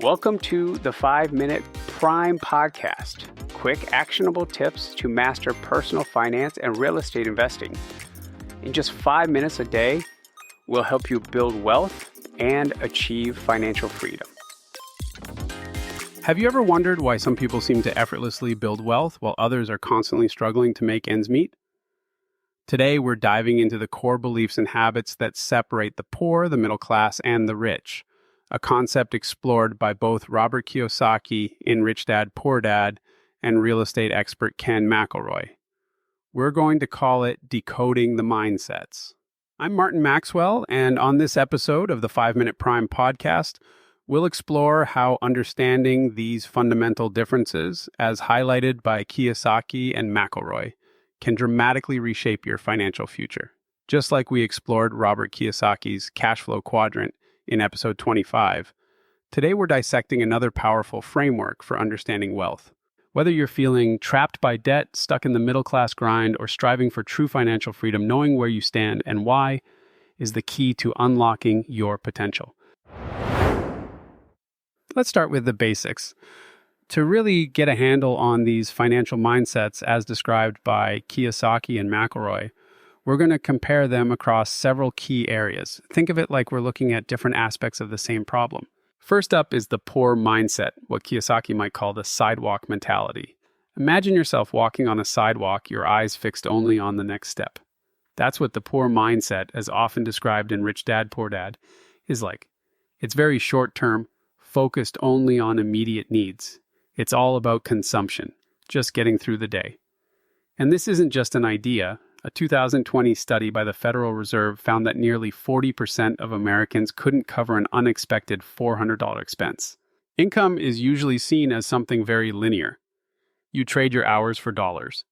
Welcome to the 5-Minute Prime Podcast. Quick, actionable tips to master personal finance and real estate investing. In just 5 minutes a day, we'll help you build wealth and achieve financial freedom. Have you ever wondered why some people seem to effortlessly build wealth while others are constantly struggling to make ends meet? Today, we're diving into the core beliefs and habits that separate the poor, the middle class, and the rich, a concept explored by both Robert Kiyosaki in Rich Dad, Poor Dad and real estate expert Ken McElroy. We're going to call it Decoding the Mindsets. I'm Martin Maxwell, and on this episode of the 5-Minute Prime Podcast, we'll explore how understanding these fundamental differences, as highlighted by Kiyosaki and McElroy, can dramatically reshape your financial future. Just like we explored Robert Kiyosaki's cash flow quadrant in episode 25, today we're dissecting another powerful framework for understanding wealth. Whether you're feeling trapped by debt, stuck in the middle class grind, or striving for true financial freedom, knowing where you stand and why is the key to unlocking your potential. Let's start with the basics. To really get a handle on these financial mindsets as described by Kiyosaki and McElroy, we're going to compare them across several key areas. Think of it like we're looking at different aspects of the same problem. First up is the poor mindset, what Kiyosaki might call the sidewalk mentality. Imagine yourself walking on a sidewalk, your eyes fixed only on the next step. That's what the poor mindset, as often described in Rich Dad, Poor Dad, is like. It's very short-term, focused only on immediate needs. It's all about consumption, just getting through the day. And this isn't just an idea. A 2020 study by the Federal Reserve found that nearly 40% of Americans couldn't cover an unexpected $400 expense. Income is usually seen as something very linear. You trade your hours for dollars.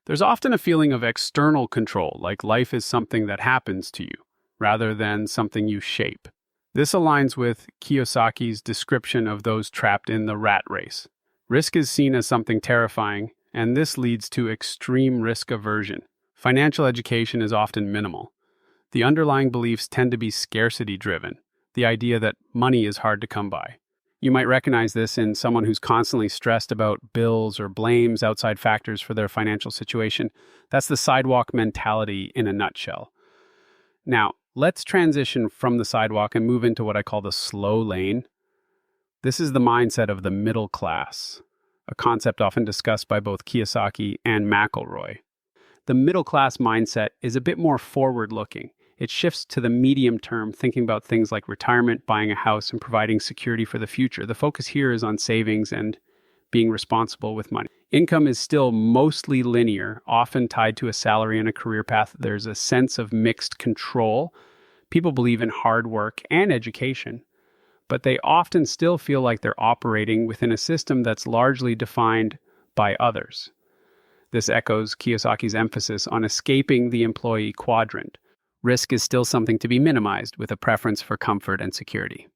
There's often a feeling of external control, like life is something that happens to you, rather than something you shape. This aligns with Kiyosaki's description of those trapped in the rat race. Risk is seen as something terrifying, and this leads to extreme risk aversion. Financial education is often minimal. The underlying beliefs tend to be scarcity-driven, the idea that money is hard to come by. You might recognize this in someone who's constantly stressed about bills or blames outside factors for their financial situation. That's the sidewalk mentality in a nutshell. Now, let's transition from the sidewalk and move into what I call the slow lane. This is the mindset of the middle class, a concept often discussed by both Kiyosaki and McElroy. The middle class mindset is a bit more forward-looking. It shifts to the medium term, thinking about things like retirement, buying a house, and providing security for the future. The focus here is on savings and being responsible with money. Income is still mostly linear, often tied to a salary and a career path. There's a sense of mixed control. People believe in hard work and education, but they often still feel like they're operating within a system that's largely defined by others. This echoes Kiyosaki's emphasis on escaping the employee quadrant. Risk is still something to be minimized with a preference for comfort and security.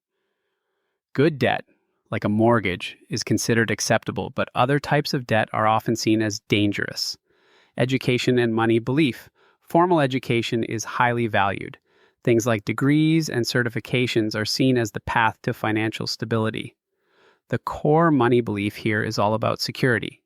Good debt, like a mortgage, is considered acceptable, but other types of debt are often seen as dangerous. Education and money belief. Formal education is highly valued. Things like degrees and certifications are seen as the path to financial stability. The core money belief here is all about security.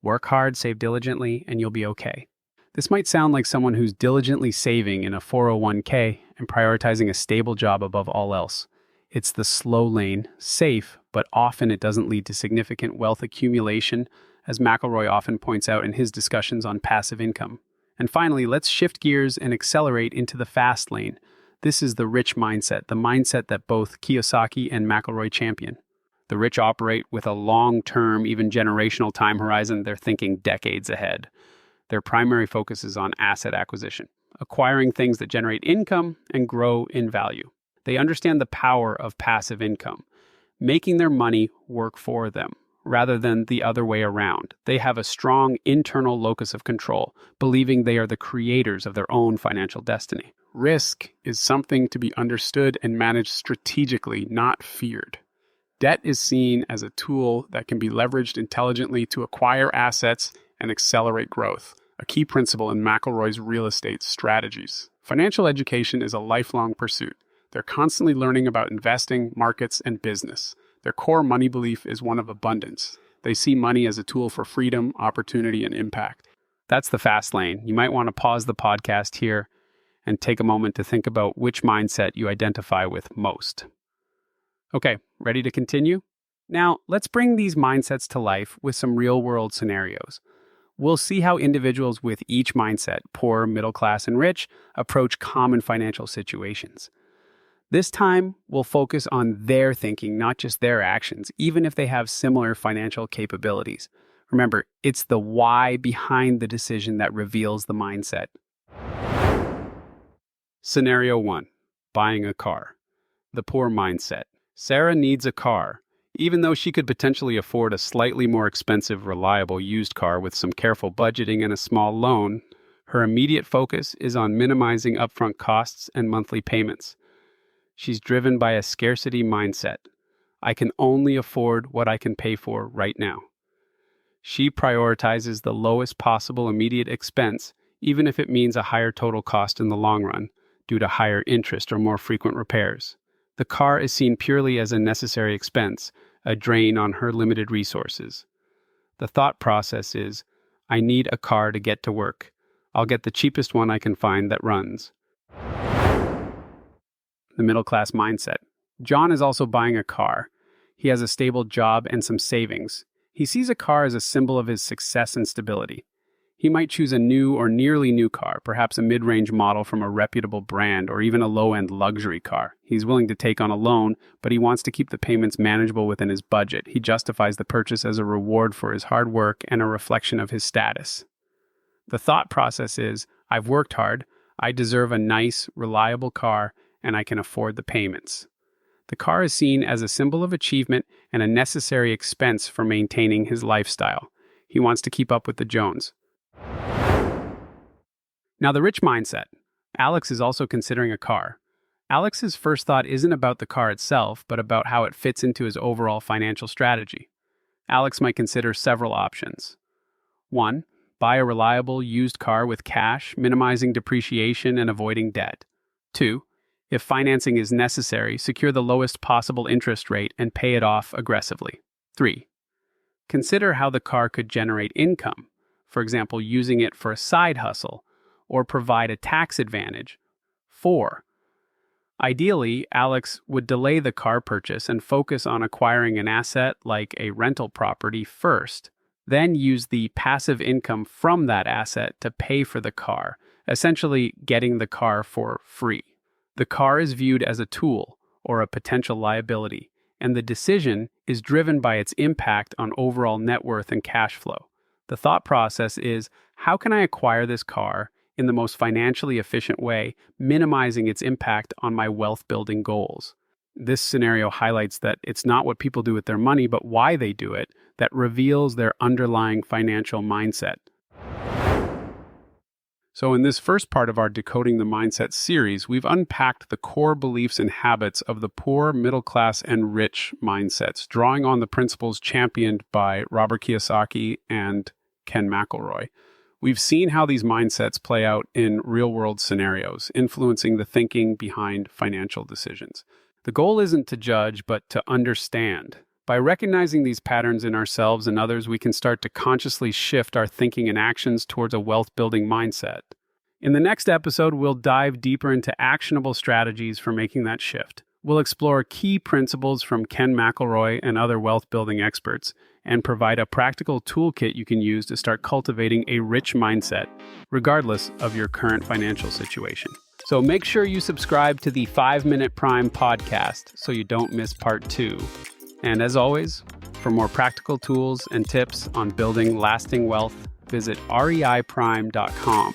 Work hard, save diligently, and you'll be okay. This might sound like someone who's diligently saving in a 401k and prioritizing a stable job above all else. It's the slow lane, safe, but often it doesn't lead to significant wealth accumulation, as McElroy often points out in his discussions on passive income. And finally, let's shift gears and accelerate into the fast lane. This is the rich mindset, the mindset that both Kiyosaki and McElroy champion. The rich operate with a long-term, even generational time horizon. They're thinking decades ahead. Their primary focus is on asset acquisition, acquiring things that generate income and grow in value. They understand the power of passive income, making their money work for them, rather than the other way around. They have a strong internal locus of control, believing they are the creators of their own financial destiny. Risk is something to be understood and managed strategically, not feared. Debt is seen as a tool that can be leveraged intelligently to acquire assets and accelerate growth, a key principle in McElroy's real estate strategies. Financial education is a lifelong pursuit. They're constantly learning about investing, markets, and business. Their core money belief is one of abundance. They see money as a tool for freedom, opportunity, and impact. That's the fast lane. You might want to pause the podcast here and take a moment to think about which mindset you identify with most. Okay, ready to continue? Now, let's bring these mindsets to life with some real-world scenarios. We'll see how individuals with each mindset, poor, middle class, and rich, approach common financial situations. This time, we'll focus on their thinking, not just their actions, even if they have similar financial capabilities. Remember, it's the why behind the decision that reveals the mindset. Scenario 1. Buying a car. The poor mindset. Sarah needs a car. Even though she could potentially afford a slightly more expensive, reliable used car with some careful budgeting and a small loan, her immediate focus is on minimizing upfront costs and monthly payments. She's driven by a scarcity mindset. I can only afford what I can pay for right now. She prioritizes the lowest possible immediate expense, even if it means a higher total cost in the long run, due to higher interest or more frequent repairs. The car is seen purely as a necessary expense, a drain on her limited resources. The thought process is, I need a car to get to work. I'll get the cheapest one I can find that runs. The middle class mindset. John is also buying a car. He has a stable job and some savings. He sees a car as a symbol of his success and stability. He might choose a new or nearly new car, perhaps a mid-range model from a reputable brand or even a low-end luxury car. He's willing to take on a loan, but he wants to keep the payments manageable within his budget. He justifies the purchase as a reward for his hard work and a reflection of his status. The thought process is, I've worked hard, I deserve a nice, reliable car, and I can afford the payments. The car is seen as a symbol of achievement and a necessary expense for maintaining his lifestyle. He wants to keep up with the Jones. Now, the rich mindset. Alex is also considering a car. Alex's first thought isn't about the car itself, but about how it fits into his overall financial strategy. Alex might consider several options. 1. Buy a reliable used car with cash, minimizing depreciation and avoiding debt. 2. If financing is necessary, secure the lowest possible interest rate and pay it off aggressively. 3. Consider how the car could generate income, for example, using it for a side hustle, or provide a tax advantage. 4. Ideally, Alex would delay the car purchase and focus on acquiring an asset like a rental property first, then use the passive income from that asset to pay for the car, essentially getting the car for free. The car is viewed as a tool or a potential liability, and the decision is driven by its impact on overall net worth and cash flow. The thought process is, how can I acquire this car in the most financially efficient way, minimizing its impact on my wealth-building goals? This scenario highlights that it's not what people do with their money, but why they do it, that reveals their underlying financial mindset. So in this first part of our Decoding the Mindset series, we've unpacked the core beliefs and habits of the poor, middle class, and rich mindsets, drawing on the principles championed by Robert Kiyosaki and Ken McElroy. We've seen how these mindsets play out in real-world scenarios, influencing the thinking behind financial decisions. The goal isn't to judge, but to understand. By recognizing these patterns in ourselves and others, we can start to consciously shift our thinking and actions towards a wealth-building mindset. In the next episode, we'll dive deeper into actionable strategies for making that shift. We'll explore key principles from Ken McElroy and other wealth-building experts, and provide a practical toolkit you can use to start cultivating a rich mindset, regardless of your current financial situation. So make sure you subscribe to the 5-Minute Prime podcast so you don't miss part 2. And as always, for more practical tools and tips on building lasting wealth, visit reiprime.com.